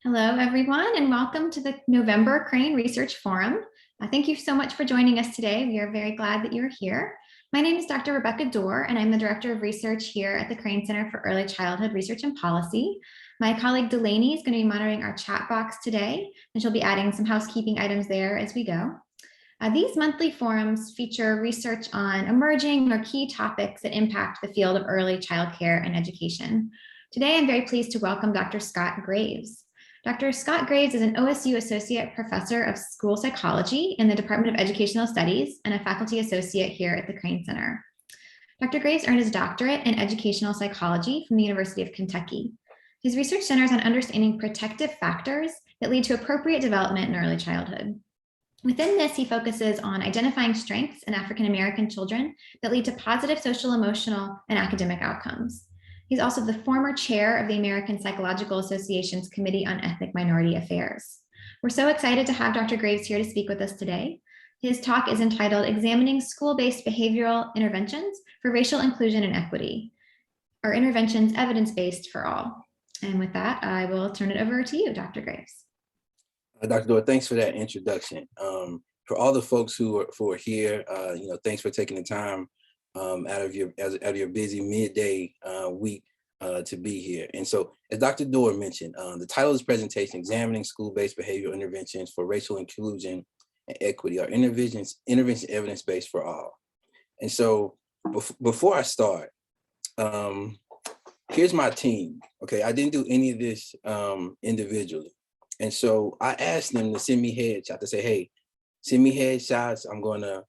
Hello, everyone, and welcome to the November Crane Research Forum. Thank you so much for joining us today. We are very glad that you're here. My name is Dr. Rebecca Dorr, and I'm the Director of Research here at the Crane Center for Early Childhood Research and Policy. My colleague Delaney is going to be monitoring our chat box today, and she'll be adding some housekeeping items there as we go. These monthly forums feature research on emerging or key topics that impact the field of early childcare and education. Today, I'm very pleased to welcome Dr. Scott Graves. Dr. Scott Graves is an OSU Associate Professor of School Psychology in the Department of Educational Studies and a faculty associate here at the Crane Center. Dr. Graves earned his doctorate in educational psychology from the University of Kentucky. His research centers on understanding protective factors that lead to appropriate development in early childhood. Within this, he focuses on identifying strengths in African American children that lead to positive social, emotional, and academic outcomes. He's also the former chair of the American Psychological Association's Committee on Ethnic Minority Affairs. We're so excited to have Dr. Graves here to speak with us today. His talk is entitled Examining School-Based Behavioral Interventions for Racial Inclusion and Equity. Are interventions evidence-based for all? And with that, I will turn it over to you, Dr. Graves. Dr. Dorr, thanks for that introduction. For all the folks who are here, thanks for taking the time out of your busy midday week to be here. And so, as Dr. Dorr mentioned, the title of this presentation, Examining School-Based Behavioral Interventions for Racial Inclusion and Equity, are intervention evidence-based for all. And so, before I start, here's my team. Okay, I didn't do any of this individually. And so I asked them to send me headshots, to say, hey, send me headshots. I'm going to,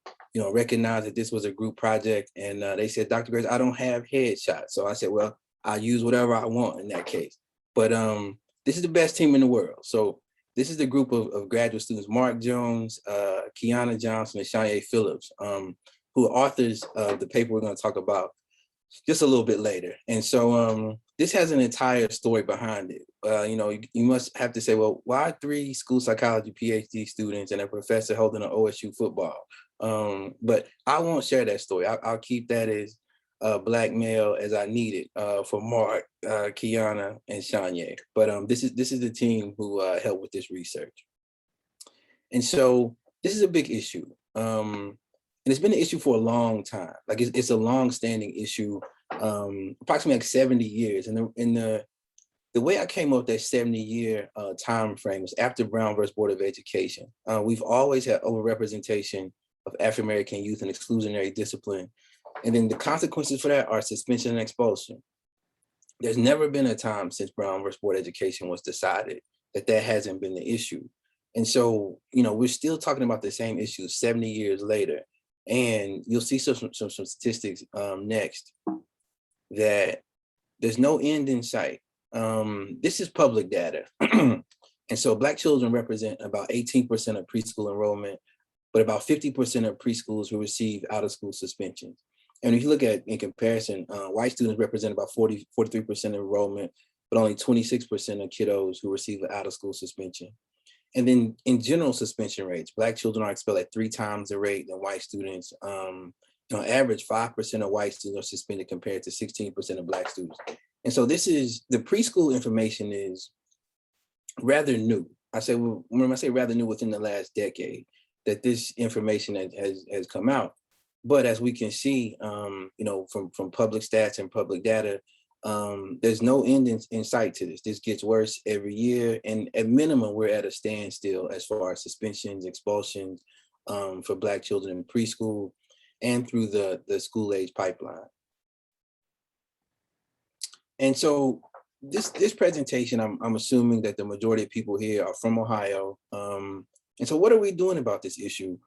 recognize that this was a group project. And they said, Dr. Graves, I don't have headshots. So I said, well, I'll use whatever I want in that case. But this is the best team in the world. So this is the group of graduate students, Mark Jones, Kiana Johnson, and Shanye Phillips, who are authors of the paper we're going to talk about just a little bit later. And so this has an entire story behind it. You must have to say, well, why 3 school psychology PhD students and a professor holding an OSU football? But I won't share that story. I'll keep that as black male as I need it for Mark, Kiana, and Shanye. But this is the team who helped with this research. And so this is a big issue. And it's been an issue for a long time. Like it's a long-standing issue, approximately like 70 years. And the way I came up with that 70-year time frame was after Brown versus Board of Education. We've always had overrepresentation of African-American youth in exclusionary discipline. And then the consequences for that are suspension and expulsion. There's never been a time since Brown versus Board of Education was decided that hasn't been the issue. And so, we're still talking about the same issue 70 years later. And you'll see some statistics next that there's no end in sight. This is public data. And so Black children represent about 18% of preschool enrollment, but about 50% of preschools who receive out-of-school suspensions. And if you look at, in comparison, white students represent about 43% enrollment, but only 26% of kiddos who receive an out-of-school suspension. And then in general suspension rates, Black children are expelled at 3 times the rate than white students. On average, 5% of white students are suspended compared to 16% of Black students. And so the preschool information is rather new. When I say rather new, within the last decade, that this information has come out. But as we can see, from public stats and public data, there's no end in sight to this. This gets worse every year. And at minimum, we're at a standstill as far as suspensions, expulsions for Black children in preschool and through the school age pipeline. And so this presentation, I'm assuming that the majority of people here are from Ohio. And so what are we doing about this issue?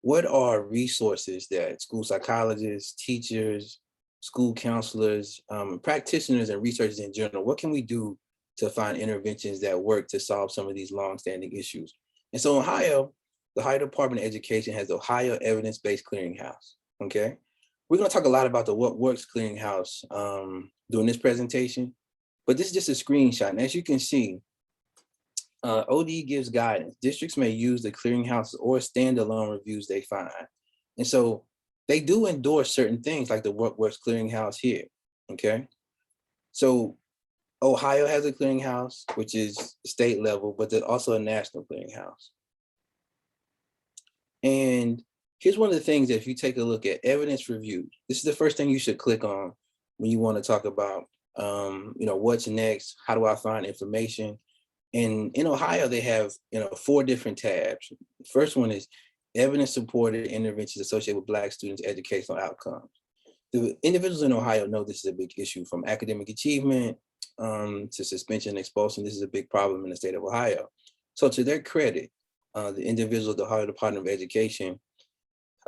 What are resources that school psychologists, teachers, school counselors, practitioners, and researchers in general, what can we do to find interventions that work to solve some of these longstanding issues? And so Ohio, the Ohio Department of Education has the Ohio Evidence-Based Clearinghouse, okay? We're gonna talk a lot about the Works Clearinghouse during this presentation, but this is just a screenshot. And as you can see, OD gives guidance. Districts may use the clearinghouse or standalone reviews they find. And so they do endorse certain things like the Works Clearinghouse here, okay? So Ohio has a clearinghouse, which is state level, but there's also a national clearinghouse. And here's one of the things that if you take a look at evidence review, this is the first thing you should click on when you want to talk about, what's next, how do I find information? And in Ohio, they have, 4 different tabs. The first one is evidence supported interventions associated with Black students' educational outcomes. The individuals in Ohio know this is a big issue, from academic achievement to suspension and expulsion. This is a big problem in the state of Ohio. So to their credit, the individuals, the Ohio Department of Education,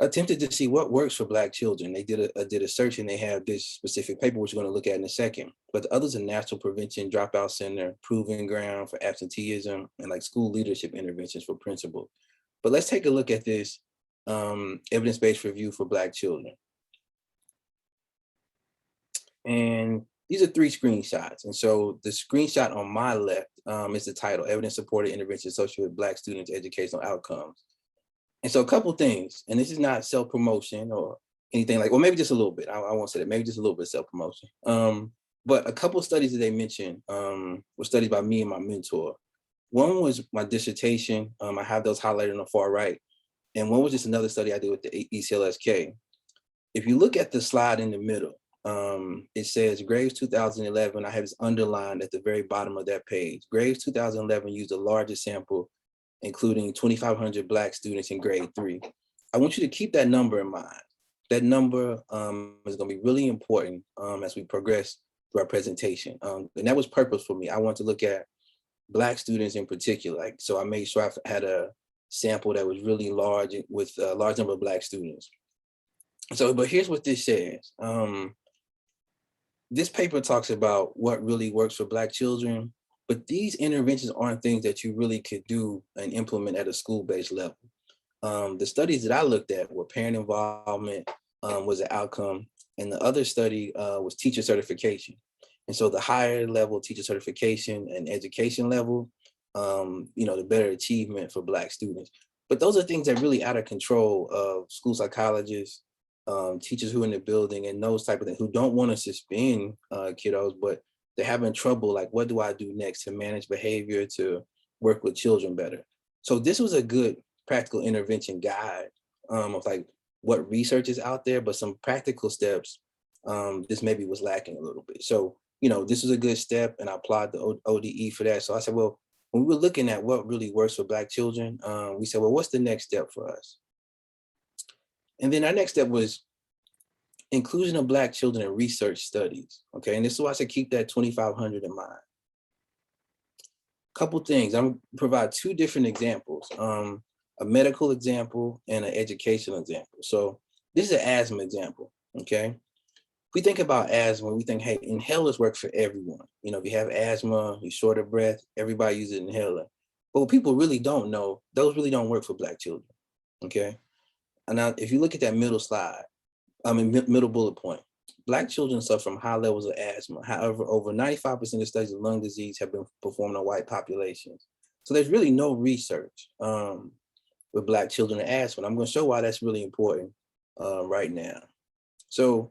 attempted to see what works for Black children. They did a search, and they have this specific paper, which we're going to look at in a second. But the others are National Prevention Dropout Center, Proving Ground for absenteeism, and like school leadership interventions for principals. But let's take a look at this evidence-based review for Black children. And these are 3 screenshots. And so the screenshot on my left is the title, Evidence Supported Intervention Associated with Black Students' Educational Outcomes. And so a couple things, and this is not self-promotion or anything like, well, maybe just a little bit. I won't say that, maybe just a little bit of self-promotion. But a couple of studies that they mentioned were studies by me and my mentor. One was my dissertation. I have those highlighted on the far right. And one was just another study I did with the ECLSK. If you look at the slide in the middle, it says Graves 2011. I have this underlined at the very bottom of that page. Graves 2011 used the largest sample, including 2,500 Black students in grade 3. I want you to keep that number in mind. That number is going to be really important as we progress through our presentation. And that was purpose for me. I want to look at Black students in particular. Like, so I made sure I had a sample that was really large with a large number of Black students. So, but here's what this says. This paper talks about what really works for Black children, but these interventions aren't things that you really could do and implement at a school-based level. The studies that I looked at were parent involvement was an outcome, and the other study was teacher certification. And so the higher level teacher certification and education level, the better achievement for Black students. But those are things that are really out of control of school psychologists, teachers who are in the building, and those type of things, who don't want to suspend kiddos, but they're having trouble, like, what do I do next to manage behavior, to work with children better? So this was a good practical intervention guide of like what research is out there, but some practical steps, this maybe was lacking a little bit. So, this was a good step, and I applied the ODE for that. So I said, well, when we were looking at what really works for Black children, we said, well, what's the next step for us? And then our next step was inclusion of Black children in research studies. Okay, and this is why I said keep that 2,500 in mind. Couple things, I'm gonna provide 2 different examples, a medical example and an educational example. So this is an asthma example, okay? If we think about asthma, we think, hey, inhalers work for everyone. If you have asthma, you're short of breath, everybody uses an inhaler. But what people really don't know, those really don't work for Black children, okay? And now, if you look at that middle slide, middle bullet point, Black children suffer from high levels of asthma. However, over 95% of studies of lung disease have been performed on white populations. So there's really no research with Black children and asthma. I'm going to show why that's really important right now. So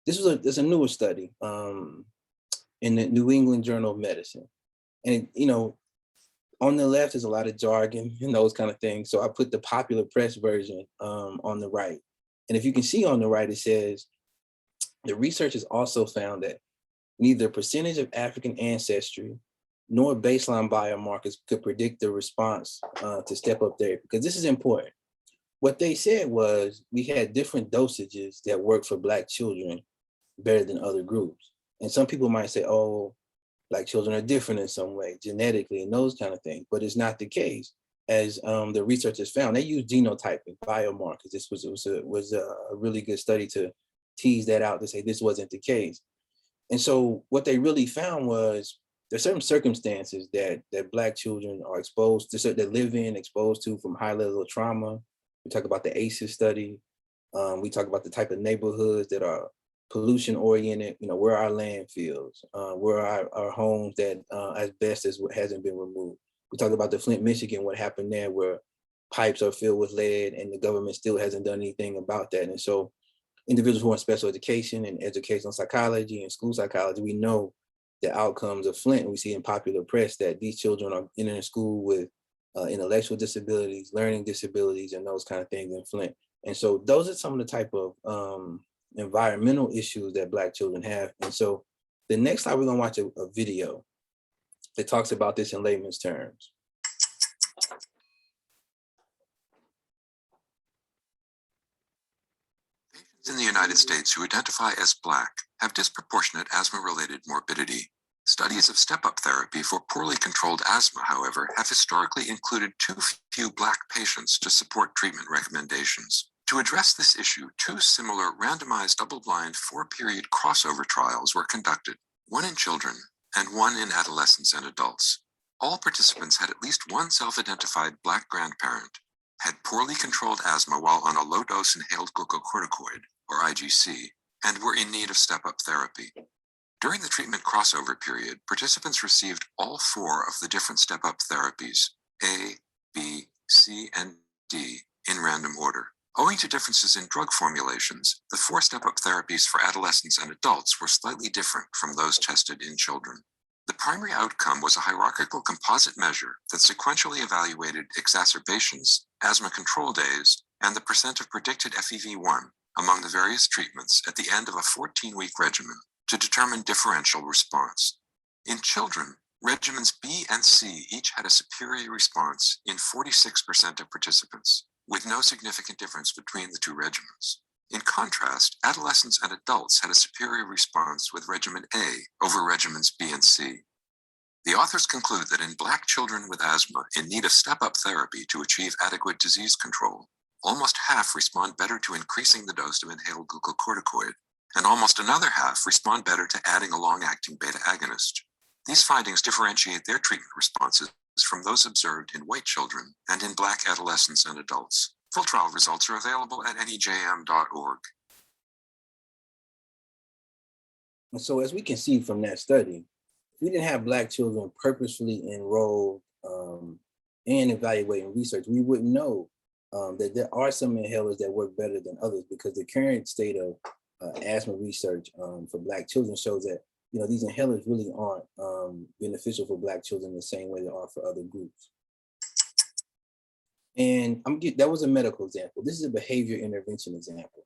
there's a newer study in the New England Journal of Medicine. And, on the left is a lot of jargon and those kind of things. So I put the popular press version on the right. And if you can see on the right, it says, the research has also found that neither percentage of African ancestry nor baseline biomarkers could predict the response to step-up therapy, because this is important. What they said was we had different dosages that work for Black children better than other groups. And some people might say, oh, Black children are different in some way, genetically, and those kind of things, but it's not the case. As the researchers found, they used genotyping, biomarkers. This was a really good study to tease that out, to say this wasn't the case. And so what they really found was there's certain circumstances that Black children are exposed to, that live in, exposed to from high level of trauma. We talk about the ACEs study. We talk about the type of neighborhoods that are pollution oriented, where our landfills, where our homes that asbestos hasn't been removed. We talk about the Flint, Michigan, what happened there, where pipes are filled with lead and the government still hasn't done anything about that. And so individuals who are in special education and educational psychology and school psychology, we know the outcomes of Flint. And we see in popular press that these children are entering school with intellectual disabilities, learning disabilities, and those kind of things in Flint. And so those are some of the type of environmental issues that Black children have. And so the next slide, we're gonna watch a video that talks about this in layman's terms. Patients in the United States who identify as Black have disproportionate asthma-related morbidity. Studies of step-up therapy for poorly controlled asthma, however, have historically included too few Black patients to support treatment recommendations. To address this issue, two similar randomized double-blind 4-period crossover trials were conducted, one in children and one in adolescents and adults. All participants had at least one self-identified Black grandparent, had poorly controlled asthma while on a low-dose inhaled glucocorticoid, or IGC, and were in need of step-up therapy. During the treatment crossover period, participants received all 4 of the different step-up therapies, A, B, C, and D, in random order. Owing to differences in drug formulations, the 4 step-up therapies for adolescents and adults were slightly different from those tested in children. The primary outcome was a hierarchical composite measure that sequentially evaluated exacerbations, asthma control days, and the percent of predicted FEV1 among the various treatments at the end of a 14-week regimen to determine differential response. In children, regimens B and C each had a superior response in 46% of participants, with no significant difference between the 2 regimens. In contrast, adolescents and adults had a superior response with regimen A over regimens B and C. The authors conclude that in Black children with asthma in need of step-up therapy to achieve adequate disease control, almost half respond better to increasing the dose of inhaled glucocorticoid, and almost another half respond better to adding a long-acting beta agonist. These findings differentiate their treatment responses from those observed in white children and in Black adolescents and adults. Full trial results are available at nejm.org. And so as we can see from that study, if we didn't have Black children purposefully enrolled and evaluating research, we wouldn't know that there are some inhalers that work better than others, because the current state of asthma research for Black children shows that these inhalers really aren't beneficial for Black children the same way they are for other groups. And that was a medical example. This is a behavior intervention example.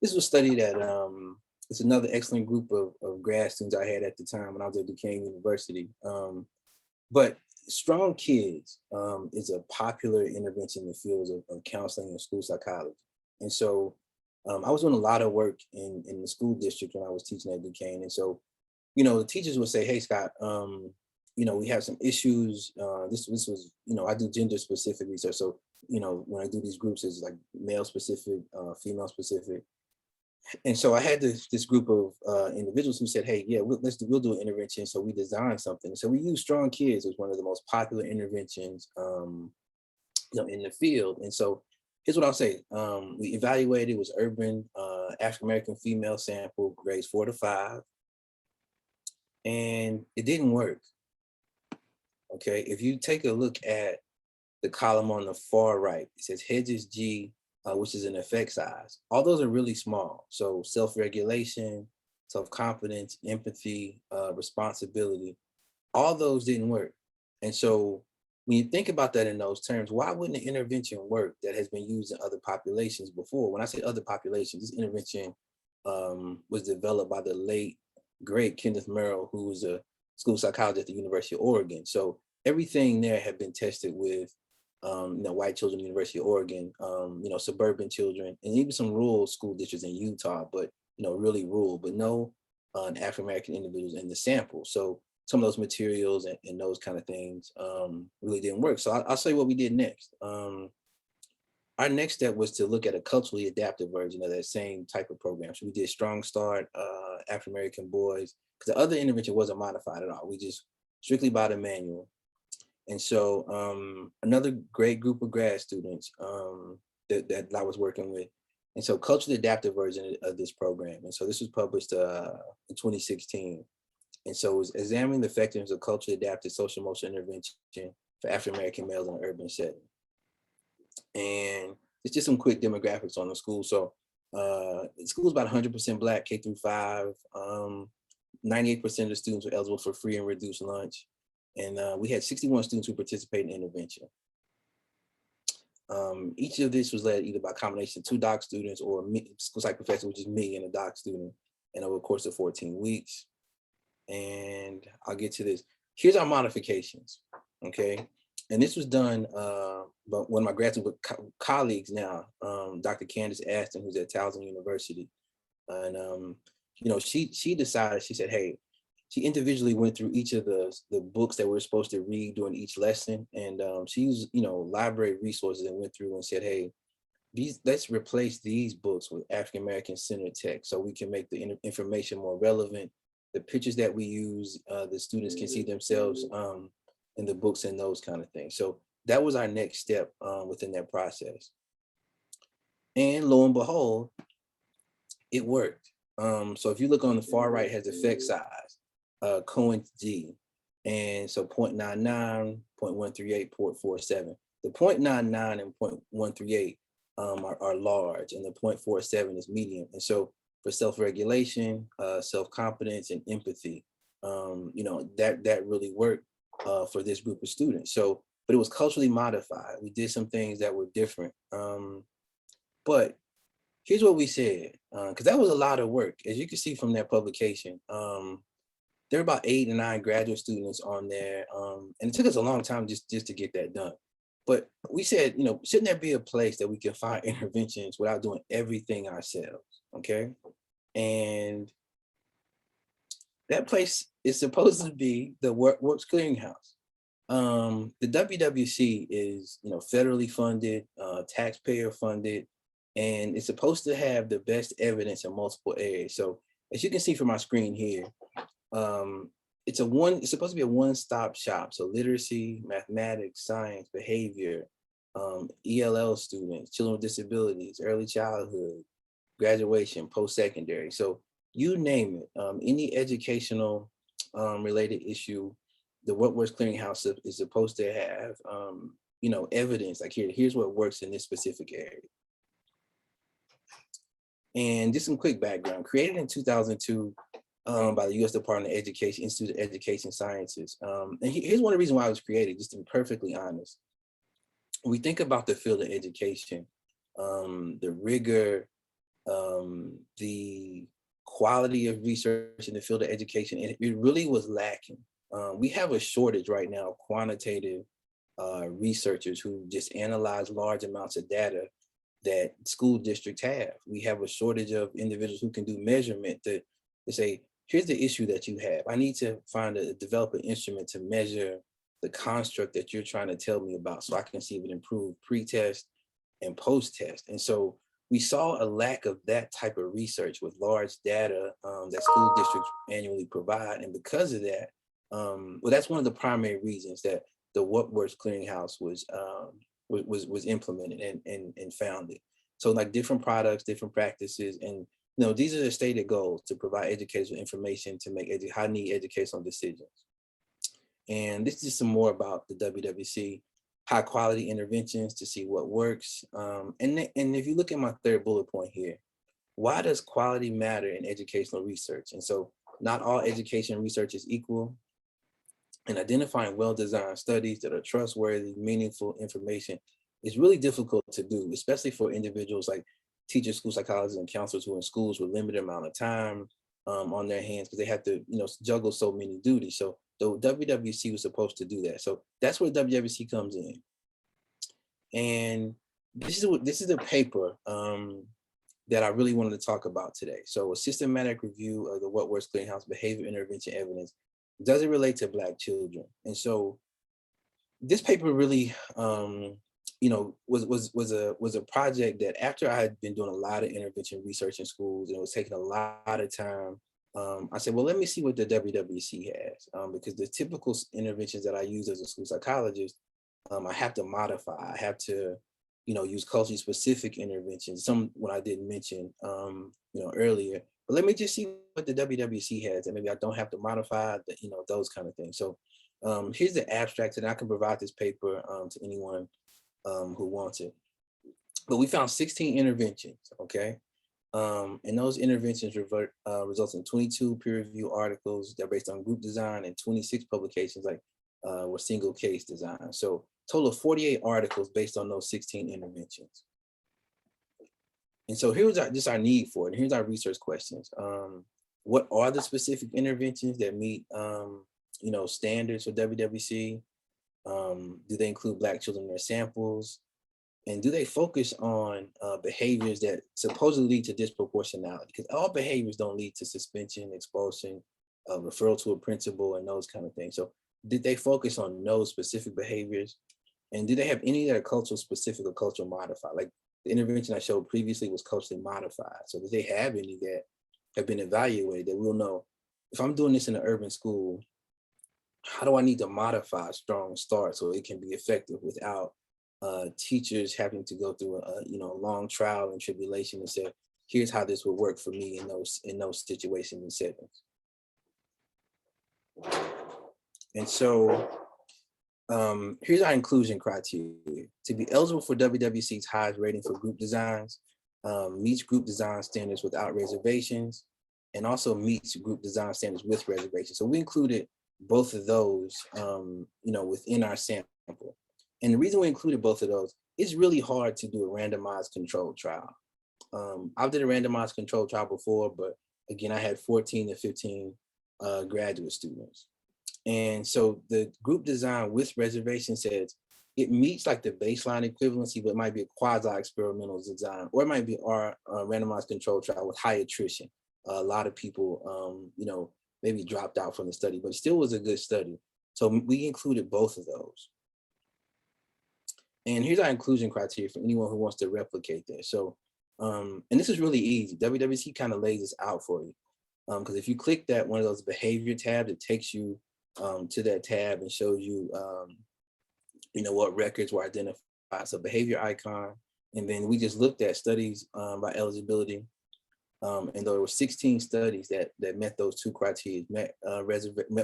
This was studied at it's another excellent group of grad students I had at the time when I was at Duquesne University. But Strong Kids is a popular intervention in the fields of counseling and school psychology. And so I was doing a lot of work in the school district when I was teaching at Duquesne. And so, the teachers would say, hey, Scott, we have some issues. This was, I do gender specific research. So, when I do these groups, it's like male specific, female specific. And so I had this group of individuals who said, hey, yeah, we'll do an intervention. So we designed something. So we used Strong Kids as one of the most popular interventions, in the field. And so here's what I'll say. We evaluated, it was urban, African-American female sample, grades 4 to 5. And it didn't work. Okay, if you take a look at the column on the far right, it says Hedges G, which is an effect size. All those are really small. So self-regulation, self-confidence, empathy, responsibility, all those didn't work. And so when you think about that in those terms, why wouldn't an intervention work that has been used in other populations before? When I say other populations, this intervention was developed by the late, great Kenneth Merrill, who was a school psychologist at the University of Oregon. So everything there had been tested with white children, University of Oregon, suburban children, and even some rural school districts in Utah, but really rural, but no African-American individuals in the sample. So some of those materials and those kind of things really didn't work. So I'll say what we did next. Our next step was to look at a culturally adaptive version of that same type of program. So we did Strong Start, African-American boys, because the other intervention wasn't modified at all. We just strictly by the manual. And so another great group of grad students that I was working with. And so culturally adaptive version of this program. And so this was published in 2016. And so it was examining the effectiveness of culturally adaptive social emotional intervention for African-American males in an urban setting. And it's just some quick demographics on the school. So the school is about 100% Black, K through 5. 98% of the students were eligible for free and reduced lunch. And we had 61 students who participated in intervention. Each of this was led either by a combination of 2 doc students or me, school psych professor, which is me and a doc student, and over the course of 14 weeks. And I'll get to this. Here's our modifications, okay? And this was done by one of my graduate colleagues now, Dr. Candace Aston, who's at Towson University. And, you know, she decided, she said, hey, she individually went through each of the books that we're supposed to read during each lesson. And she used, you know, library resources and went through and said, hey, let's replace these books with African-American centered text so we can make the information more relevant. The pictures that we use, the students can see themselves in the books and those kind of things. So that was our next step within that process. And lo and behold, it worked. So if you look on the far right, it has effect size, Cohen G. And so 0.99, 0.138, 0.47. The 0.99 and 0.138 are large, and the 0.47 is medium. And so for self-regulation, self-confidence, and empathy, you know, that really worked for this group of students. So, but it was culturally modified. We did some things that were different. But here's what we said, because that was a lot of work. As you can see from that publication, there were about 8 and 9 graduate students on there. And it took us a long time just to get that done. But we said, you know, shouldn't there be a place that we can find interventions without doing everything ourselves, okay? And that place is supposed to be the Works Clearinghouse. The WWC is, you know, federally funded, taxpayer funded, and it's supposed to have the best evidence in multiple areas. So as you can see from my screen here, it's supposed to be a one-stop shop. So literacy, mathematics, science, behavior, ELL students, children with disabilities, early childhood, graduation, post-secondary. So you name it, any educational related issue, the Works Clearinghouse is supposed to have, you know, evidence, like here's what works in this specific area. And just some quick background, created in 2002 by the U.S. Department of Education, Institute of Education Sciences. And here's one of the reasons why it was created, just to be perfectly honest. When we think about the field of education, the rigor, the quality of research in the field of education, and it really was lacking. We have a shortage right now of quantitative researchers who just analyze large amounts of data that school districts have. We have a shortage of individuals who can do measurement to say, here's the issue that you have. I need to develop an instrument to measure the construct that you're trying to tell me about so I can see if it improved pre-test and post-test. And so we saw a lack of that type of research with large data that school districts annually provide. And because of that, well, that's one of the primary reasons that the Works Clearinghouse was implemented and founded. So like different products, different practices, and you know, these are the stated goals: to provide educators with information to make high-need educational decisions. And this is some more about the WWC, high quality interventions to see what works. And if you look at my third bullet point here, why does quality matter in educational research? And so not all education research is equal, and identifying well-designed studies that are trustworthy, meaningful information is really difficult to do, especially for individuals like teachers, school psychologists, and counselors who are in schools with limited amount of time on their hands because they have to, you know, juggle so many duties. So the WWC was supposed to do that. So that's where WWC comes in. And this is the paper that I really wanted to talk about today. So a systematic review of the Works Clearinghouse behavior intervention evidence. Does it relate to Black children? And so this paper really, you know, was a project that after I had been doing a lot of intervention research in schools and it was taking a lot of time, I said, well, let me see what the WWC has, because the typical interventions that I use as a school psychologist, I have to modify. I have to, you know, use culturally specific interventions. Some what I didn't mention, you know, earlier. But let me just see what the WWC has, and maybe I don't have to modify, you know, those kind of things. So here's the abstract, and I can provide this paper to anyone who wants it. But we found 16 interventions, okay? And those interventions result in 22 peer-reviewed articles that are based on group design and 26 publications were single case design. So total of 48 articles based on those 16 interventions. And so here's just our need for it. And here's our research questions. What are the specific interventions that meet standards for WWC? Do they include Black children in their samples? And do they focus on behaviors that supposedly lead to disproportionality? Because all behaviors don't lead to suspension, expulsion, referral to a principal, and those kind of things. So did they focus on those specific behaviors? And do they have any that are cultural specific or cultural modified? Like the intervention I showed previously was culturally modified. So do they have any that have been evaluated that we'll know, if I'm doing this in an urban school, how do I need to modify a strong start so it can be effective without teachers having to go through a long trial and tribulation and say, here's how this would work for me in those situations and settings. And so here's our inclusion criteria. To be eligible for WWC's highest rating for group designs, meets group design standards without reservations, and also meets group design standards with reservations. So we included both of those, within our sample. And the reason we included both of those, it's really hard to do a randomized controlled trial. I did a randomized controlled trial before, but again, I had 14 to 15 graduate students. And so the group design with reservation says it meets like the baseline equivalency, but it might be a quasi-experimental design, or it might be our randomized controlled trial with high attrition. A lot of people, maybe dropped out from the study, but it still was a good study. So we included both of those. And here's our inclusion criteria for anyone who wants to replicate this. So, and this is really easy. WWC kind of lays this out for you. Because if you click that one of those behavior tabs, it takes you to that tab and shows you, what records were identified. So behavior icon. And then we just looked at studies by eligibility. And there were 16 studies that met those two criteria, met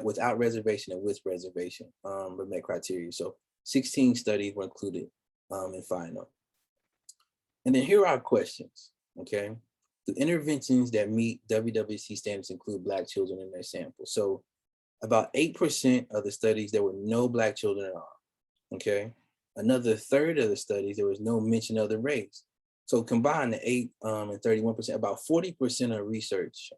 without reservation and with reservation, but met criteria. So 16 studies were included in final. And then here are our questions, okay? The interventions that meet WWC standards include Black children in their sample. So about 8% of the studies, there were no Black children at all, okay? Another third of the studies, there was no mention of the race. So combine the 8 and 31%, about 40% of research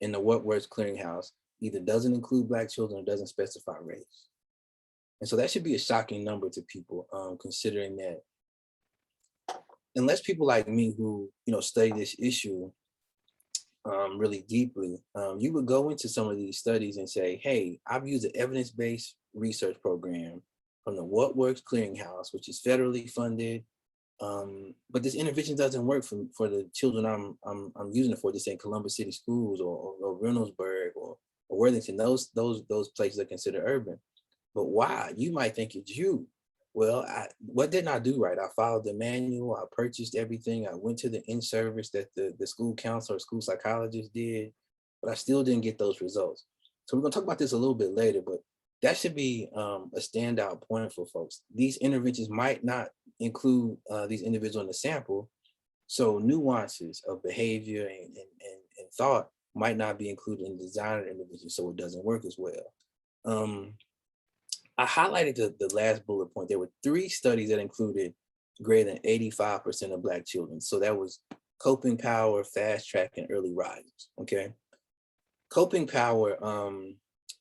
in the Works Clearinghouse either doesn't include Black children or doesn't specify race. And so that should be a shocking number to people, considering that unless people like me who, study this issue really deeply, you would go into some of these studies and say, hey, I've used an evidence-based research program from the Works Clearinghouse, which is federally funded, but this intervention doesn't work for the children I'm using it for, just in Columbus City Schools or Reynoldsburg or Worthington. Those places are considered urban. But why? You might think it's you. Well, what didn't I do right? I followed the manual, I purchased everything, I went to the in-service that the school counselor or school psychologist did, but I still didn't get those results. So we're gonna talk about this a little bit later, but that should be a standout point for folks. These interventions might not include these individuals in the sample, so nuances of behavior and thought might not be included in the design of the intervention, so it doesn't work as well. I highlighted the last bullet point. There were 3 studies that included greater than 85% of Black children. So that was Coping Power, Fast Track, and Early Risers, okay? Coping Power,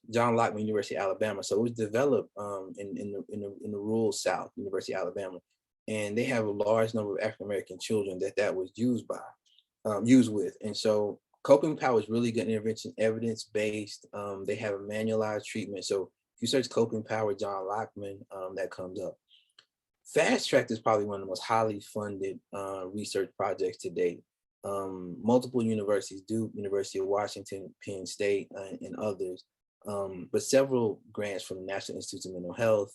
John Lockman, University of Alabama. So it was developed in the rural South, University of Alabama. And they have a large number of African-American children that was used with. And so Coping Power is really good intervention, evidence-based. They have a manualized treatment. So if you search Coping Power, John Lockman, that comes up. Fast Track is probably one of the most highly funded research projects to date. Multiple universities, Duke, University of Washington, Penn State, and others, but several grants from the National Institute of Mental Health,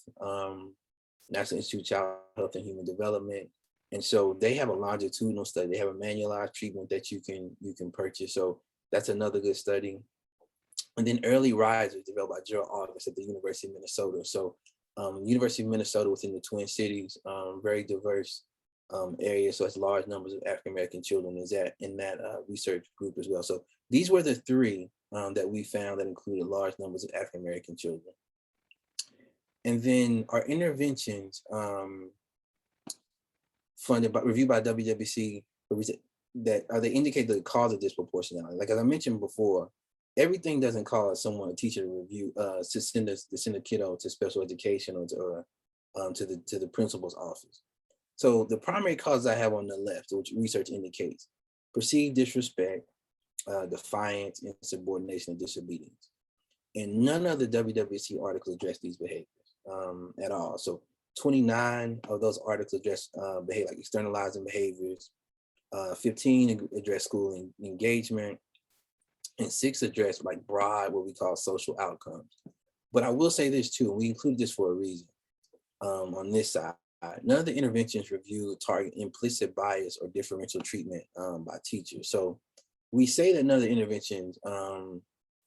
National Institute of Child Health and Human Development. And so they have a longitudinal study. They have a manualized treatment that you can purchase. So that's another good study. And then Early Risers, developed by Gerald August at the University of Minnesota. So University of Minnesota within the Twin Cities, very diverse area. So it's large numbers of African American children is that in that research group as well. So these were the three that we found that included large numbers of African American children. And then our interventions reviewed by WWC that they indicate the cause of disproportionality. Like as I mentioned before, everything doesn't cause a teacher to review to send a kiddo to special education or to the principal's office. So the primary causes I have on the left, which research indicates, perceived disrespect, defiance, insubordination, and disobedience. And none of the WWC articles address these behaviors at all. So 29 of those articles address behavior like externalizing behaviors, 15 address school engagement, and 6 address like broad, what we call social outcomes. But I will say this too, and we include this for a reason on this side. None of the interventions review target implicit bias or differential treatment by teachers. So we say that none of the interventions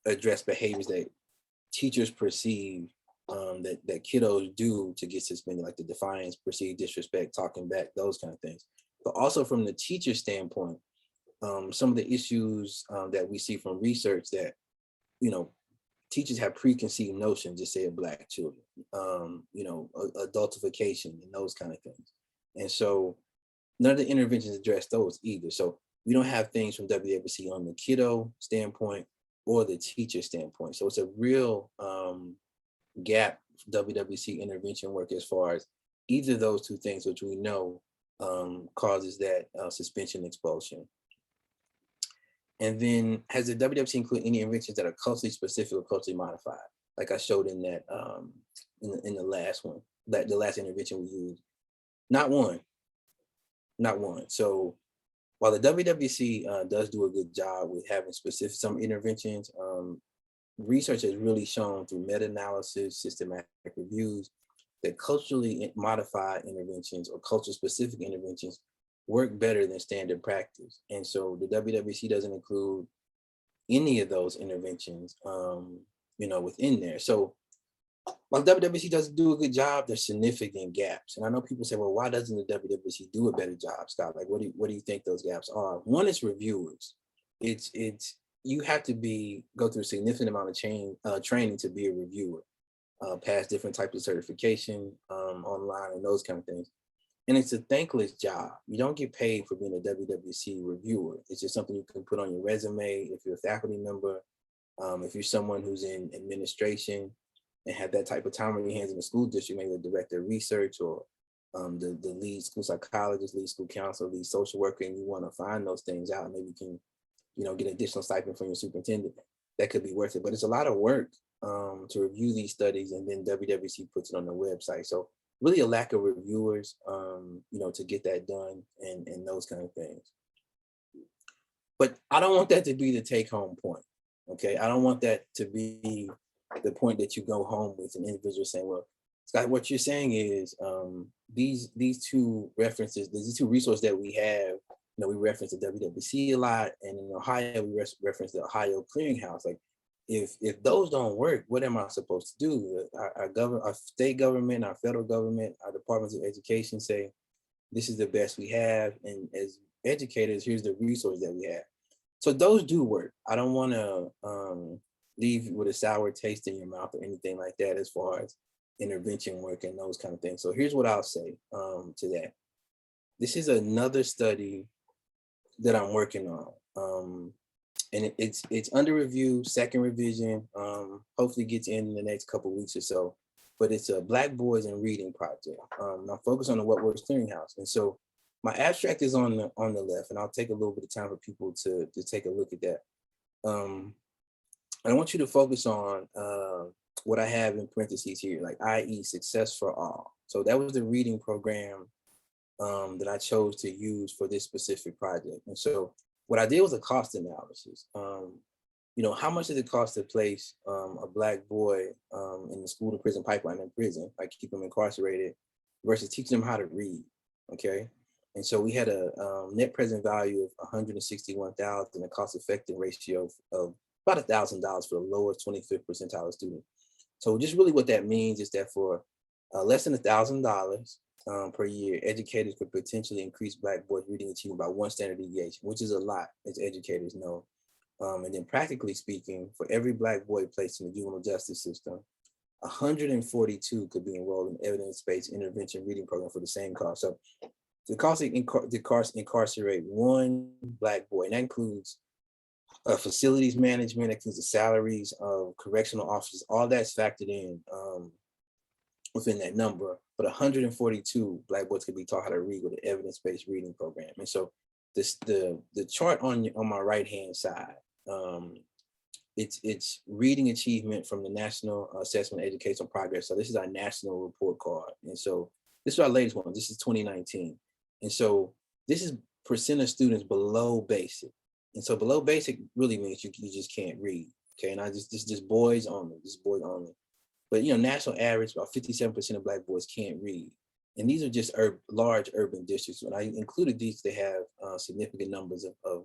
address behaviors that teachers perceive that kiddos do to get suspended, like the defiance, perceived disrespect, talking back, those kind of things. But also from the teacher standpoint, some of the issues that we see from research that, teachers have preconceived notions, just say of Black children, adultification and those kind of things. And so none of the interventions address those either. So we don't have things from WWC on the kiddo standpoint or the teacher standpoint. So it's a real gap WWC intervention work as far as either of those two things, which we know causes that suspension expulsion. And then has the WWC include any interventions that are culturally specific or culturally modified? Like I showed in that in the last one, the last intervention we used. Not one. So while the WWC does do a good job with having some interventions, research has really shown through meta-analysis, systematic reviews, that culturally modified interventions or culture-specific interventions work better than standard practice. And so the WWC doesn't include any of those interventions, within there. So while WWC doesn't do a good job, there's significant gaps. And I know people say, well, why doesn't the WWC do a better job, Scott? Like, what do you think those gaps are? One is reviewers. You have to go through a significant amount of training to be a reviewer, pass different types of certification online and those kind of things. And it's a thankless job. You don't get paid for being a WWC reviewer. It's just something you can put on your resume if you're a faculty member, if you're someone who's in administration and have that type of time on your hands in the school district, maybe the director of research or the lead school psychologist, lead school counselor, lead social worker, and you want to find those things out, maybe you can, get additional stipend from your superintendent. That could be worth it. But it's a lot of work to review these studies, and then WWC puts it on the website. So really a lack of reviewers, to get that done and those kind of things. But I don't want that to be the take home point, okay? I don't want that to be the point that you go home with an individual saying, well, Scott, what you're saying is these two references, these two resources that we have, we reference the WWC a lot, and in Ohio, we reference the Ohio Clearinghouse. Like, if those don't work, what am I supposed to do? Our state government, our federal government, our departments of education say, this is the best we have. And as educators, here's the resource that we have. So those do work. I don't want to leave with a sour taste in your mouth or anything like that as far as intervention work and those kind of things. So here's what I'll say to that. This is another study that I'm working on. And it's under review, second revision, hopefully gets in the next couple of weeks or so. But it's a Black Boys in Reading project. I'm focused on the Works Clearinghouse. And so my abstract is on the left, and I'll take a little bit of time for people to take a look at that. And I want you to focus on what I have in parentheses here, like i.e. success for all. So that was the reading program that I chose to use for this specific project. And so what I did was a cost analysis. How much does it cost to place a Black boy in the school to prison pipeline in prison, like keep him incarcerated, versus teaching him how to read, okay? And so we had a net present value of $161,000 and a cost-effective ratio of about $1,000 for the lowest 25th percentile student. So just really what that means is that for less than $1,000, per year, educators could potentially increase Black boys' reading achievement by 1 standard deviation, which is a lot, as educators know. And then practically speaking, for every Black boy placed in the juvenile justice system, 142 could be enrolled in evidence-based intervention reading program for the same cost. So the cost to incarcerate one Black boy, and that includes facilities management, that includes the salaries of correctional officers, all that's factored in within that number. But 142 Black boys could be taught how to read with an evidence-based reading program. And so the chart on my right-hand side, it's reading achievement from the National Assessment of Educational Progress. So this is our national report card. And so this is our latest one. This is 2019. And so this is percent of students below basic. And so below basic really means you just can't read. Okay, and this just boys only, But national average, about 57% of Black boys can't read. And these are just large urban districts. When I included these, they have significant numbers of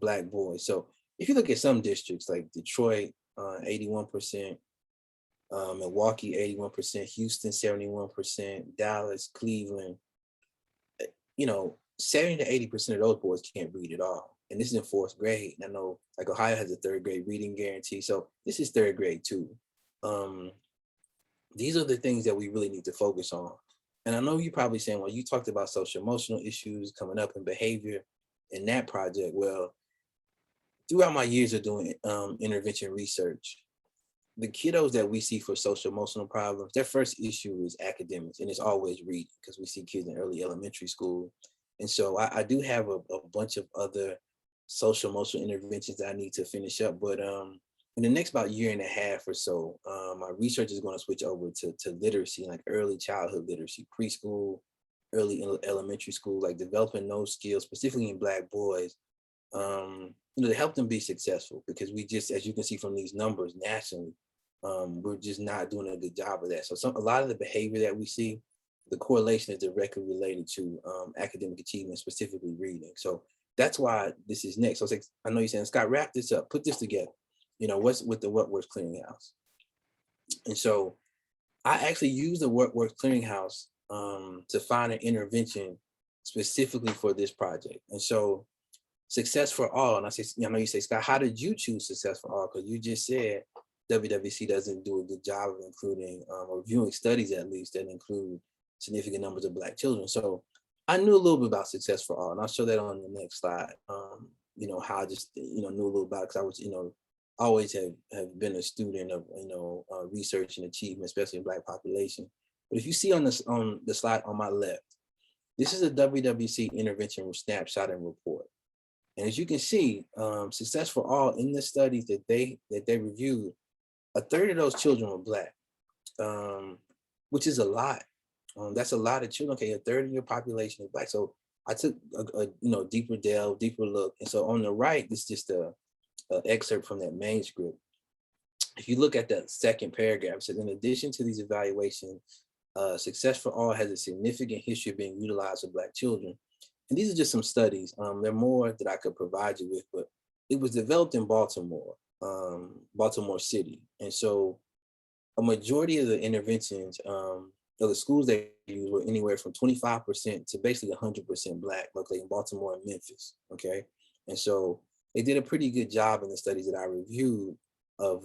Black boys. So if you look at some districts like Detroit, 81%, Milwaukee, 81%, Houston, 71%, Dallas, Cleveland, 70 to 80% of those boys can't read at all. And this is in 4th grade. And I know like Ohio has a 3rd grade reading guarantee. So this is 3rd grade too. These are the things that we really need to focus on. And I know you're probably saying, well, you talked about social emotional issues coming up in behavior in that project. Well, throughout my years of doing intervention research, the kiddos that we see for social emotional problems, their first issue is academics, and it's always reading, because we see kids in early elementary school. And so I do have a bunch of other social emotional interventions that I need to finish up. But in the next about year and a half or so, my research is going to switch over to literacy, like early childhood literacy, preschool, early elementary school, like developing those skills, specifically in Black boys, to help them be successful. Because we just, as you can see from these numbers nationally, we're just not doing a good job of that. So a lot of the behavior that we see, the correlation is directly related to academic achievement, specifically reading. So that's why this is next. So it's like, I know you're saying, Scott, wrap this up, put this together. What's with the Works Clearinghouse? And so I actually use the Works Clearinghouse to find an intervention specifically for this project. And so Success for All, and I know you say, Scott, how did you choose Success for All? Because you just said WWC doesn't do a good job of including or reviewing studies, at least, that include significant numbers of Black children. So I knew a little bit about Success for All, and I'll show that on the next slide. How I just knew a little about it, because I was always have been a student of research and achievement, especially in Black population. But if you see on the slide on my left, this is a WWC intervention snapshot and report. And as you can see, Success for All, in the studies that they reviewed, a third of those children were Black, which is a lot. That's a lot of children. Okay, a third of your population is Black. So I took a deeper look. And so on the right, this is just a excerpt from that manuscript. If you look at that second paragraph, it says, in addition to these evaluations, Success for All has a significant history of being utilized for Black children. And these are just some studies. There are more that I could provide you with, but it was developed in Baltimore City. And so a majority of the interventions of the schools they used were anywhere from 25% to basically 100% Black, locally in Baltimore and Memphis, okay? And so they did a pretty good job in the studies that I reviewed of,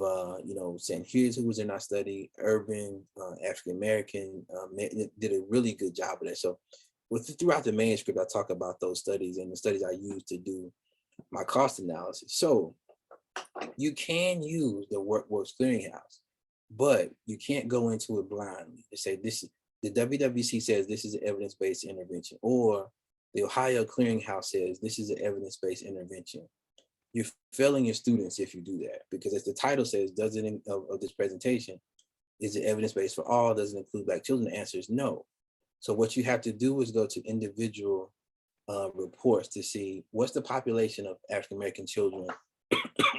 saying, here's who was in our study, urban, African-American, did a really good job of that. So throughout the manuscript, I talk about those studies and the studies I used to do my cost analysis. So you can use the Works Clearinghouse, but you can't go into it blindly to say the WWC says this is an evidence-based intervention, or the Ohio Clearinghouse says this is an evidence-based intervention. You're failing your students if you do that, because as the title says, of this presentation, is it evidence-based for all? Does it include Black children? The answer is no. So what you have to do is go to individual reports to see what's the population of African-American children,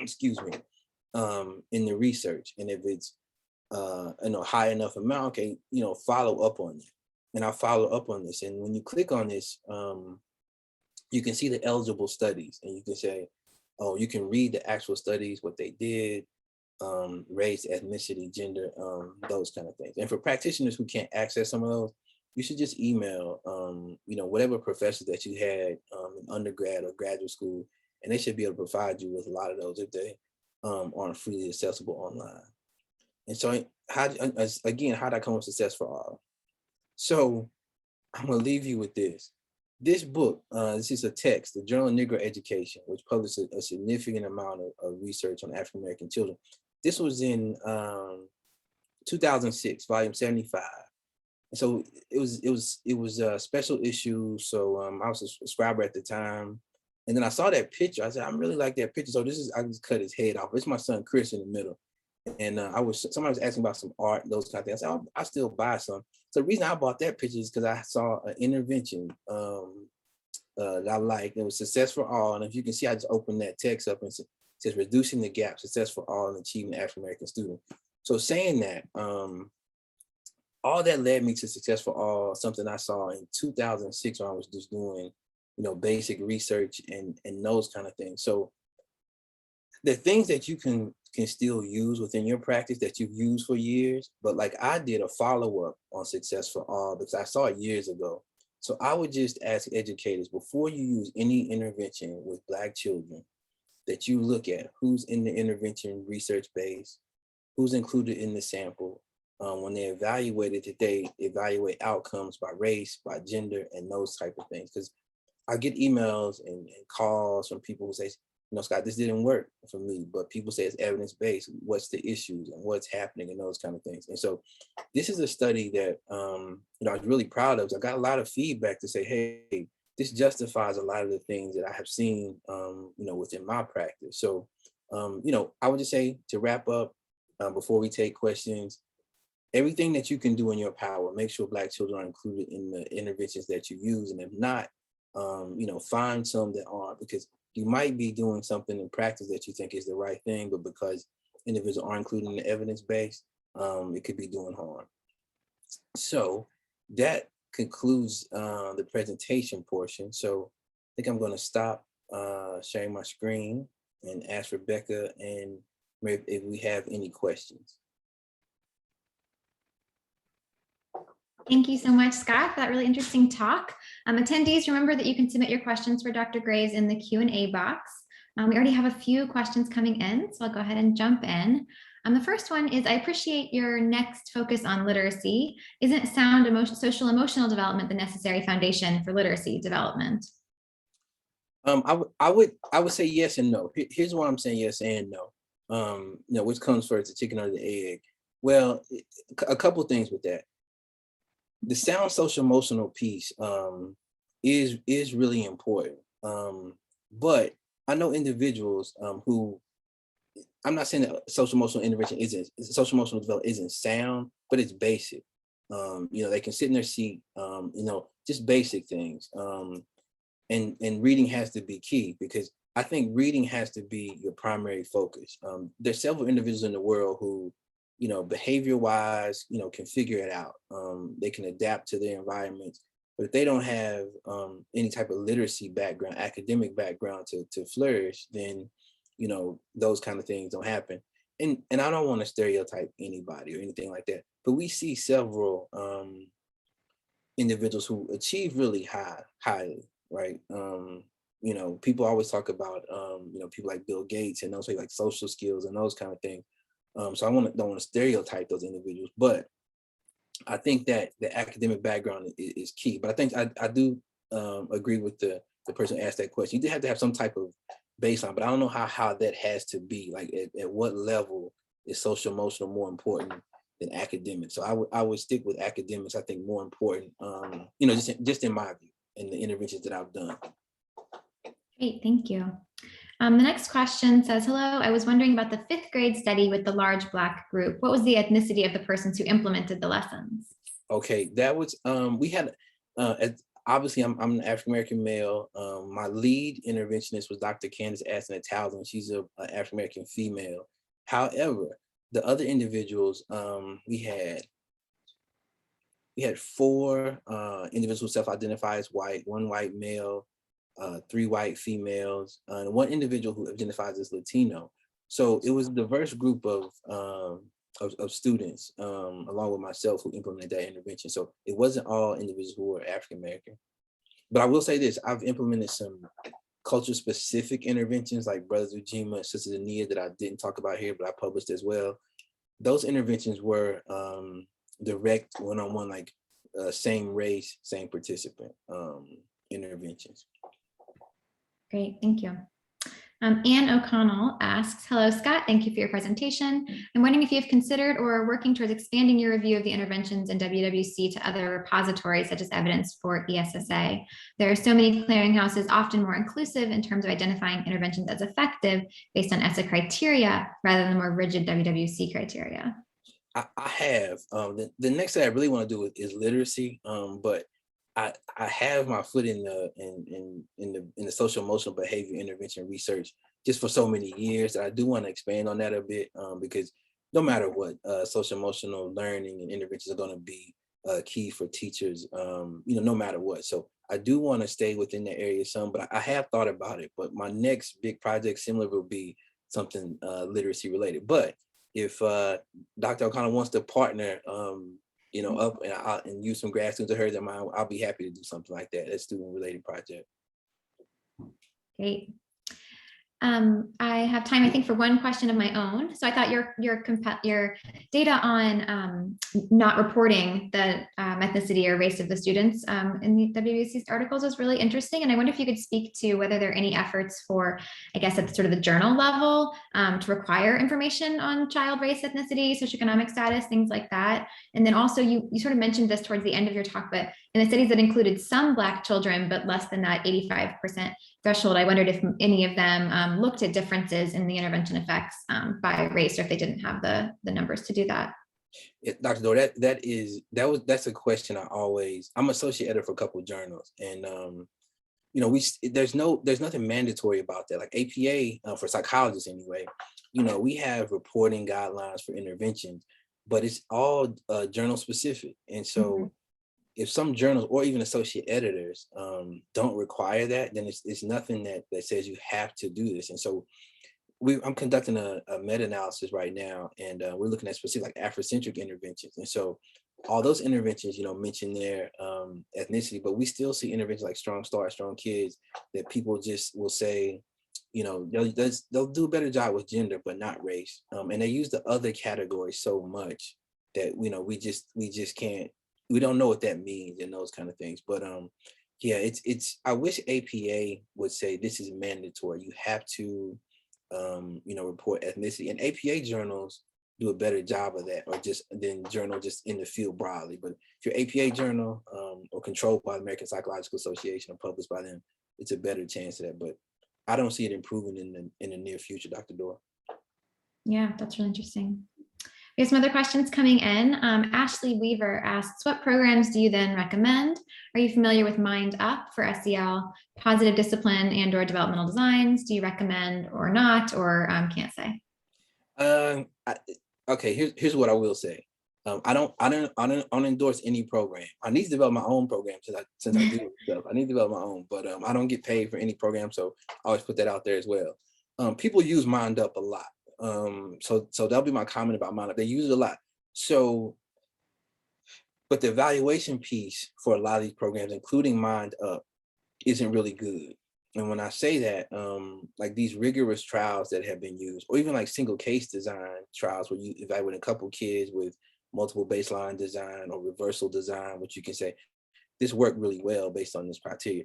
excuse me, in the research. And if it's high enough amount, okay, follow up on it. And I'll follow up on this. And when you click on this, you can see the eligible studies, and you can say, oh, you can read the actual studies, what they did, race, ethnicity, gender, those kind of things. And for practitioners who can't access some of those, you should just email, whatever professors that you had in undergrad or graduate school, and they should be able to provide you with a lot of those if they aren't freely accessible online. And so, how did I come with Success for All? So, I'm gonna leave you with this. This book, this is a text, the Journal of Negro Education, which published a significant amount of research on African American children. This was in 2006, volume 75. And so it was a special issue. So I was a subscriber at the time, and then I saw that picture. I said, I really like that picture. So I just cut his head off. It's my son Chris in the middle. And somebody was asking about some art, those kind of things. I said, I still buy some. So the reason I bought that picture is because I saw an intervention that I liked. It was Success for All. And if you can see, I just opened that text up and it says reducing the gap, Success for All and Achieving African American Student. So saying that, all that led me to Success for All, something I saw in 2006 when I was just doing, basic research and those kind of things. So the things that you can still use within your practice that you've used for years, but like I did a follow-up on Success for All because I saw it years ago. So I would just ask educators, before you use any intervention with Black children, that you look at who's in the intervention research base, who's included in the sample. When they evaluate it, that they evaluate outcomes by race, by gender, and those type of things. Because I get emails and calls from people who say, Scott, this didn't work for me, but people say it's evidence-based. What's the issues and what's happening and those kind of things. And so this is a study that, I was really proud of. So I got a lot of feedback to say, hey, this justifies a lot of the things that I have seen, within my practice. So, I would just say to wrap up, before we take questions, everything that you can do in your power, make sure Black children are included in the interventions that you use. And if not, find some that aren't, because you might be doing something in practice that you think is the right thing, but because individuals aren't included in the evidence base, it could be doing harm. So that concludes the presentation portion. So I think I'm going to stop sharing my screen and ask Rebecca and maybe if we have any questions. Thank you so much, Scott, for that really interesting talk. Attendees, remember that you can submit your questions for Dr. Graves in the Q&A box. We already have a few questions coming in, so I'll go ahead and jump in. The first one is, I appreciate your next focus on literacy. Isn't sound social emotional development the necessary foundation for literacy development? I would say yes and no. Here's why I'm saying yes and no. Which comes first, the chicken or the egg? Well, a couple of things with that. The sound social emotional piece is really important. But I know individuals who, I'm not saying that social emotional development isn't sound, but it's basic. They can sit in their seat, just basic things. And reading has to be key, because I think reading has to be your primary focus. There's several individuals in the world who, behavior wise, can figure it out. They can adapt to their environments, but if they don't have any type of literacy background, academic background to flourish, then, those kind of things don't happen. And I don't want to stereotype anybody or anything like that, but we see several individuals who achieve really highly, right? People always talk about, people like Bill Gates and those like social skills and those kind of things. So I don't want to stereotype those individuals, but I think that the academic background is key. But I think I do agree with the person who asked that question. You do have to have some type of baseline, but I don't know how that has to be. Like at what level is social emotional more important than academics? So I would stick with academics. I think more important, just in my view, in the interventions that I've done. Great, thank you. The next question says, hello, I was wondering about the 5th grade study with the large Black group. What was the ethnicity of the persons who implemented the lessons? Okay, that was, we had, obviously I'm an African-American male. My lead interventionist was Dr. Candace Aston-Townsend. She's an African-American female. However, the other individuals, we had 4 individuals who self-identify as white, 1 white male, 3 white females, and 1 individual who identifies as Latino. So it was a diverse group of of students, along with myself, who implemented that intervention. So it wasn't all individuals who were African American. But I will say this: I've implemented some culture specific interventions like Brothers Ujima and Sisters Ania that I didn't talk about here, but I published as well. Those interventions were direct one-on-one, like same race, same participant interventions. Great, thank you. Anne O'Connell asks, hello, Scott, thank you for your presentation. I'm wondering if you've considered or are working towards expanding your review of the interventions in WWC to other repositories, such as evidence for ESSA. There are so many clearinghouses, often more inclusive in terms of identifying interventions as effective based on ESSA criteria rather than more rigid WWC criteria. I have. The next thing I really want to do is literacy, but I have my foot in the social emotional behavior intervention research just for so many years that I do want to expand on that a bit, because no matter what, social emotional learning and interventions are going to be key for teachers, no matter what. So I do want to stay within the area some, but I have thought about it. But my next big project similar will be something literacy related. But if Dr. O'Connell wants to partner, up and use some grad students of hers and mine, I'll be happy to do something like that, a student-related project. Great. I have time, I think, for one question of my own. So I thought your data on not reporting the ethnicity or race of the students in the WWC's articles was really interesting. And I wonder if you could speak to whether there are any efforts for, I guess, at sort of the journal level to require information on child race, ethnicity, socioeconomic status, things like that. And then also you sort of mentioned this towards the end of your talk, but in the studies that included some Black children, but less than that 85% threshold, I wondered if any of them looked at differences in the intervention effects by race, or if they didn't have the numbers to do that. Yeah, Dr. Dore, that's a question I'm associate editor for a couple of journals, and there's nothing mandatory about that. Like APA for psychologists anyway, we have reporting guidelines for interventions, but it's all journal specific, and so if some journals or even associate editors don't require that, then it's nothing that says you have to do this. And so I'm conducting a meta-analysis right now, and we're looking at specific like Afrocentric interventions. And so all those interventions, mention their ethnicity, but we still see interventions like Strong Start, Strong Kids, that people just will say, they'll do a better job with gender, but not race. And they use the other categories so much that, we just can't, we don't know what that means and those kind of things. But yeah, I wish APA would say this is mandatory. You have to, report ethnicity, and APA journals do a better job of that, or than journal just in the field broadly. But if your APA journal or controlled by the American Psychological Association or published by them, it's a better chance of that. But I don't see it improving in the near future, Dr. Dore. Yeah, that's really interesting. We have some other questions coming in. Ashley Weaver asks, what programs do you then recommend? Are you familiar with Mind Up for SEL, positive discipline and or developmental designs? Do you recommend or not, or can't say? Okay, here's what I will say. I don't endorse any program. I need to develop my own program since I do stuff. I need to develop my own, but I don't get paid for any program, so I always put that out there as well. People use Mind Up a lot. So that'll be my comment about Mind Up. They use it a lot. So, but the evaluation piece for a lot of these programs, including Mind Up, isn't really good. And when I say that, like these rigorous trials that have been used, or even like single case design trials where you evaluate a couple kids with multiple baseline design or reversal design, which you can say, this worked really well based on this criteria.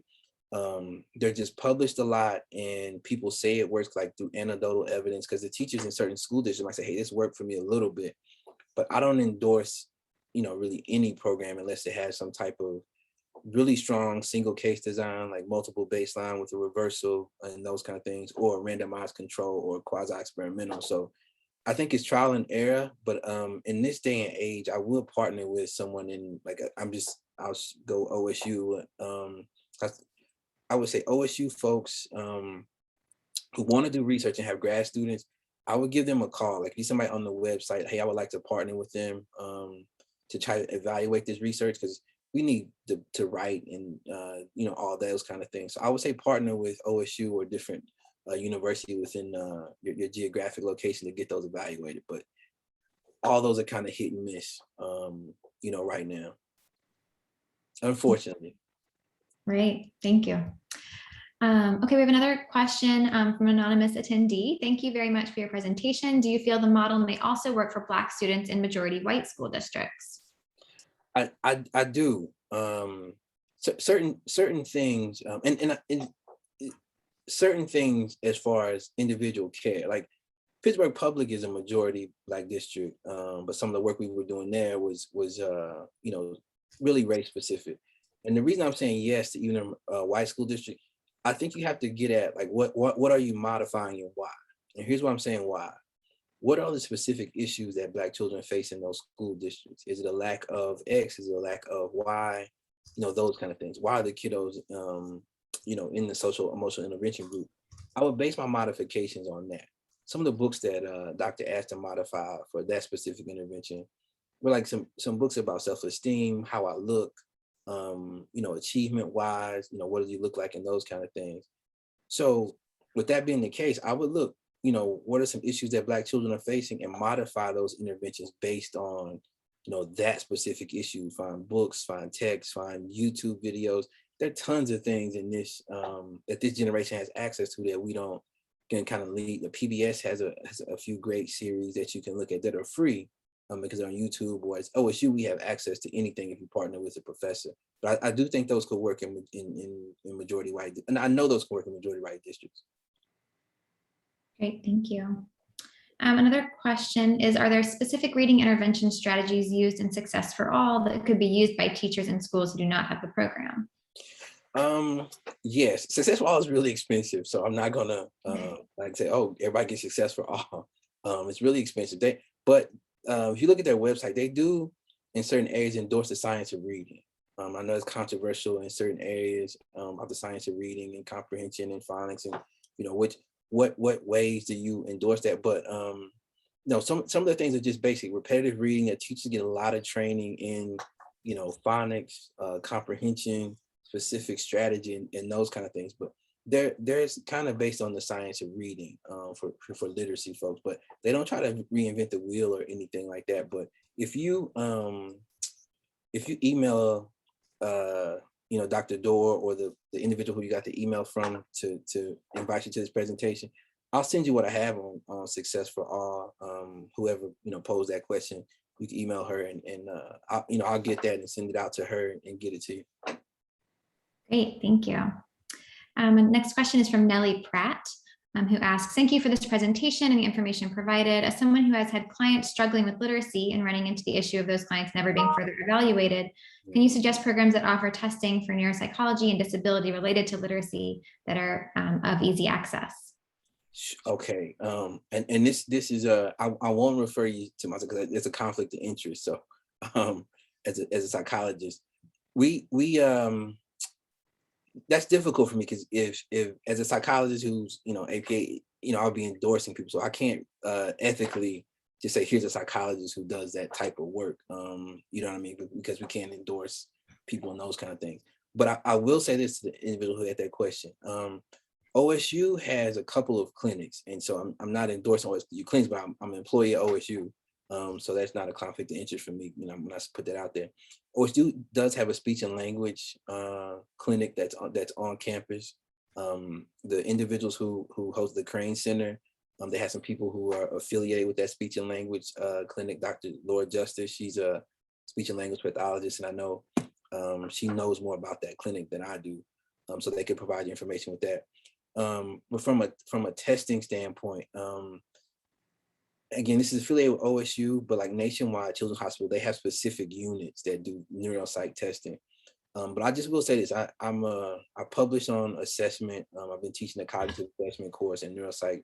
They're just published a lot, and people say it works like through anecdotal evidence, because the teachers in certain school districts might say, hey, this worked for me a little bit, but I don't endorse, really any program unless it has some type of really strong single case design, like multiple baseline with a reversal and those kind of things, or randomized control or quasi-experimental. So I think it's trial and error, but in this day and age, I will partner with someone in I'll go OSU. I would say OSU folks who want to do research and have grad students, I would give them a call. Like, be somebody on the website, hey, I would like to partner with them to try to evaluate this research, because we need to write and all those kind of things. So I would say partner with OSU or different university within your geographic location to get those evaluated. But all those are kind of hit and miss, right now, unfortunately. Great, thank you. Okay, we have another question from an anonymous attendee. Thank you very much for your presentation. Do you feel the model may also work for Black students in majority white school districts? I do. Certain things, and certain things as far as individual care, like Pittsburgh Public is a majority Black district, but some of the work we were doing there was really race specific. And the reason I'm saying yes to even a white school district, I think you have to get at like what are you modifying and why? And here's why I'm saying why. What are the specific issues that Black children face in those school districts? Is it a lack of X? Is it a lack of Y? Those kind of things. Why are the kiddos, in the social emotional intervention group? I would base my modifications on that. Some of the books that Dr. Ashton modified for that specific intervention were like some books about self-esteem, how I look, achievement wise, what does he look like and those kind of things. So with that being the case, I would look, what are some issues that Black children are facing and modify those interventions based on, that specific issue. Find books, find texts, find YouTube videos. There are tons of things in this that this generation has access to that we don't can kind of lead. The PBS has a few great series that you can look at that are free because they're on YouTube, or it's OSU, we have access to anything if you partner with a professor. But I do think those could work in majority white, and I know those could work in majority white districts. Great, thank you. Another question is, are there specific reading intervention strategies used in Success for All that could be used by teachers in schools who do not have the program? Yes, Success for All is really expensive, so I'm not gonna like say, oh, everybody gets Success for All. It's really expensive. But if you look at their website, they do in certain areas endorse the science of reading. I know it's controversial in certain areas of the science of reading and comprehension and phonics, and what ways do you endorse that? But some of the things are just basic repetitive reading that teachers get a lot of training in, phonics, comprehension, specific strategy, and those kind of things. But there's kind of based on the science of reading for literacy folks, but they don't try to reinvent the wheel or anything like that. But if you email Dr. Dorr or the individual who you got the email from to invite you to this presentation, I'll send you what I have on Success for All. Whoever posed that question, you can email her and I'll get that and send it out to her and get it to you. Great, thank you. Next question is from Nellie Pratt, who asks, thank you for this presentation and the information provided. As someone who has had clients struggling with literacy and running into the issue of those clients never being further evaluated, can you suggest programs that offer testing for neuropsychology and disability related to literacy that are of easy access? Okay, and this is I won't refer you to myself because it's a conflict of interest. So as a psychologist, we that's difficult for me because if as a psychologist who's APA, I'll be endorsing people, so I can't ethically just say here's a psychologist who does that type of work. You know what I mean? Because we can't endorse people and those kind of things. But I will say this to the individual who had that question. OSU has a couple of clinics, and so I'm not endorsing OSU clinics, but I'm an employee at OSU. So that's not a conflict of interest for me. When I put that out there. OSU does have a speech and language clinic that's on campus. The individuals who host the Crane Center, they have some people who are affiliated with that speech and language clinic. Dr. Laura Justice, she's a speech and language pathologist, and I know she knows more about that clinic than I do. So they could provide you information with that. But from a testing standpoint, again, this is affiliated with OSU, but like Nationwide Children's Hospital, they have specific units that do neuropsych testing. But I just will say this: I published on assessment. I've been teaching a cognitive assessment course and neuropsych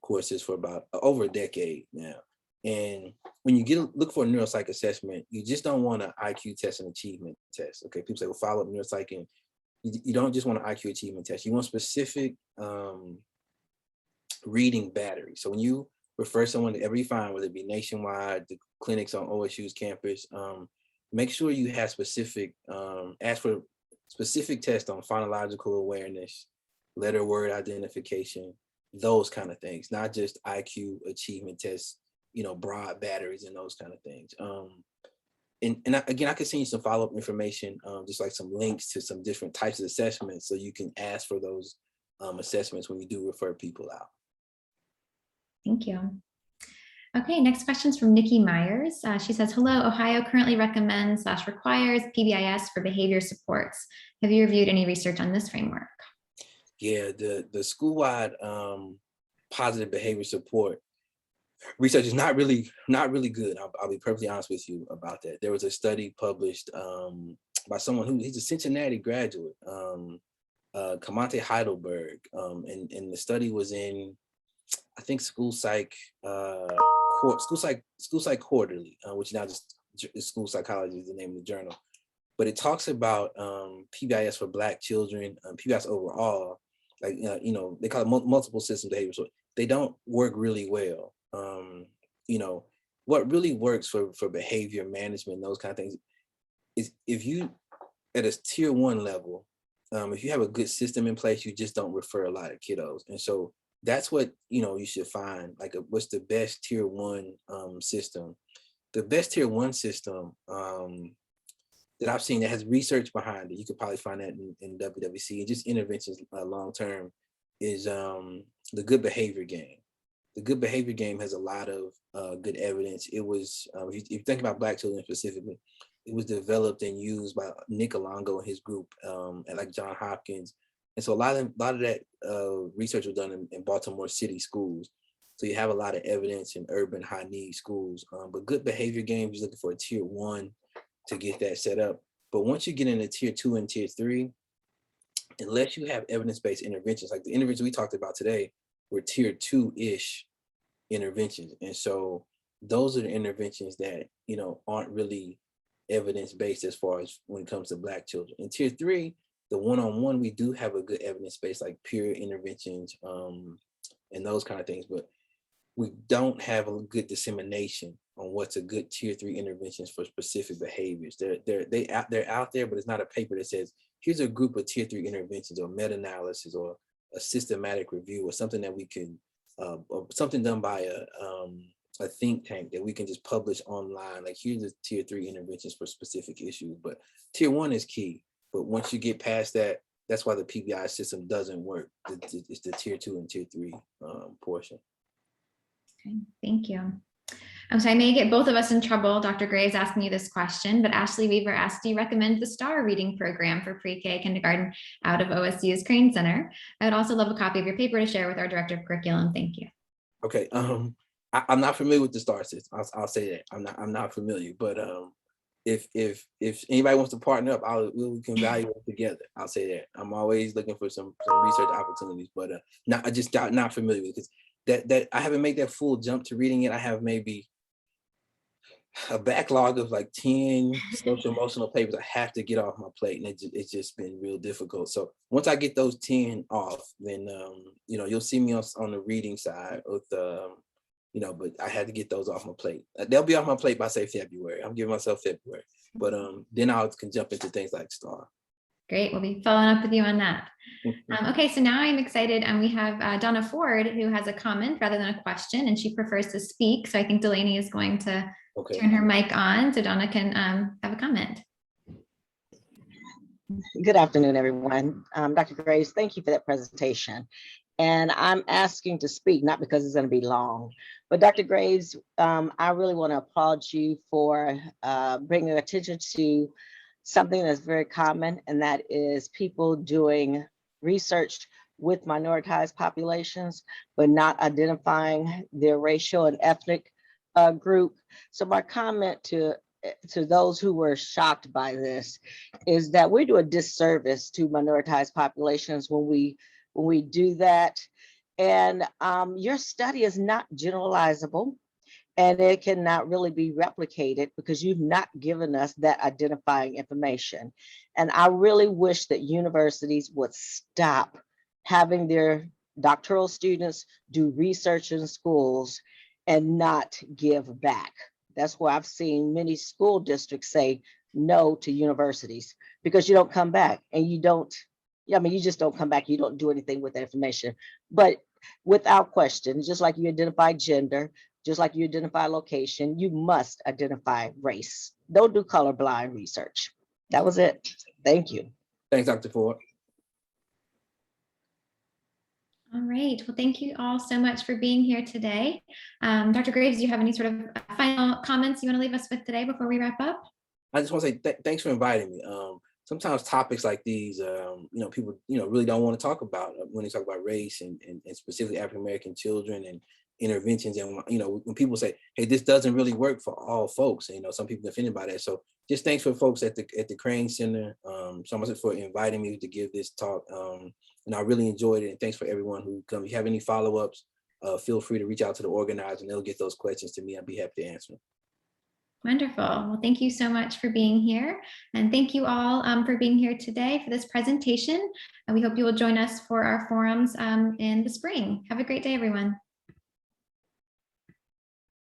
courses for about over a decade now. And when you look for a neuropsych assessment, you just don't want an IQ test and achievement test. Okay, people say, well, follow up neuropsych, and you don't just want an IQ achievement test. You want specific reading battery. So when you refer someone to every find, whether it be Nationwide, the clinics on OSU's campus, make sure you have specific, ask for specific tests on phonological awareness, letter word identification, those kind of things, not just IQ achievement tests broad batteries and those kind of things. Again, I can send you some follow-up information, just like some links to some different types of assessments, so you can ask for those assessments when you do refer people out. Thank you. Okay, next question is from Nikki Myers. She says, hello, Ohio currently recommends / requires PBIS for behavior supports. Have you reviewed any research on this framework? Yeah, the school-wide positive behavior support research is not really good. I'll be perfectly honest with you about that. There was a study published by someone he's a Cincinnati graduate, Kamante Heidelberg, and the study was in, I think, School Psych Quarterly, which now just School Psychology is the name of the journal. But it talks about PBIS for Black children, PBIS overall, like they call it multiple system behavior. So they don't work really well. What really works for behavior management, those kind of things, is if you at a tier 1 level, if you have a good system in place, you just don't refer a lot of kiddos. And so that's what you should find, like what's the best tier 1 system. The best tier 1 system that I've seen that has research behind it, you could probably find that in WWC, and just interventions long term, is the good behavior game. The good behavior game has a lot of good evidence. It was, if you think about Black children specifically, it was developed and used by Nick Alongo and his group at like Johns Hopkins. And so a lot of that research was done in Baltimore City schools. So you have a lot of evidence in urban high need schools. But good behavior games, you're looking for a tier 1 to get that set up. But once you get into tier 2 and tier 3, unless you have evidence-based interventions, like the interventions we talked about today were tier 2-ish interventions. And so those are the interventions that, aren't really evidence-based as far as when it comes to Black children. In tier 3, the one-on-one, we do have a good evidence base, like peer interventions and those kind of things, but we don't have a good dissemination on what's a good tier 3 interventions for specific behaviors. They're out there, but it's not a paper that says, here's a group of tier 3 interventions or meta-analysis or a systematic review or something that we can, or something done by a think tank that we can just publish online. Like, here's the tier 3 interventions for specific issues, but tier 1 is key. But once you get past that, that's why the PBI system doesn't work. It's the tier 2 and tier 3 portion. Okay, thank you. So I may get both of us in trouble. Dr. Graves asking you this question, but Ashley Weaver asked, do you recommend the STAR reading program for pre-K kindergarten out of OSU's Crane Center? I would also love a copy of your paper to share with our director of curriculum. Thank you. Okay, I'm not familiar with the STAR system. I'll say that I'm not familiar, but if anybody wants to partner up, we can evaluate together. I'll say that. I'm always looking for some research opportunities, but not familiar with it, because that I haven't made that full jump to reading it. I have maybe a backlog of like 10 social emotional papers I have to get off my plate, and it's just been real difficult. So once I get those 10 off, then you'll see me on the reading side with but I had to get those off my plate. They'll be off my plate by, say, February. I'm giving myself February, but then I can jump into things like STAR. Great, we'll be following up with you on that. Okay, so now I'm excited, and we have Donna Ford, who has a comment rather than a question, and she prefers to speak. So I think Delaney is going to turn her mic on so Donna can have a comment. Good afternoon, everyone. Dr. Graves, thank you for that presentation. And I'm asking to speak, not because it's going to be long, but Dr. Graves, I really want to applaud you for bringing attention to something that's very common, and that is people doing research with minoritized populations, but not identifying their racial and ethnic group. So my comment to those who were shocked by this is that we do a disservice to minoritized populations when we do that. And your study is not generalizable, and it cannot really be replicated because you've not given us that identifying information. And I really wish that universities would stop having their doctoral students do research in schools and not give back. That's why I've seen many school districts say no to universities, because you don't come back and you just don't come back. You don't do anything with that information. But without question, just like you identify gender, Just like you identify location, you must identify race. Don't do colorblind research. That was it. Thank you. Thanks, Dr. Ford. All right. Well, thank you all so much for being here today. Dr. Graves, do you have any sort of final comments you want to leave us with today before we wrap up? I just want to say thanks for inviting me. Sometimes topics like these, people, really don't want to talk about when they talk about race and specifically African-American children and interventions. And, when people say, hey, this doesn't really work for all folks, and, some people are offended by that. So just thanks for folks at the Crane Center, so much for inviting me to give this talk. And I really enjoyed it. And thanks for everyone who come. If you have any follow-ups, feel free to reach out to the organizer and they'll get those questions to me. I'd be happy to answer them. Wonderful. Well, thank you so much for being here. And thank you all for being here today for this presentation. And we hope you will join us for our forums in the spring. Have a great day, everyone.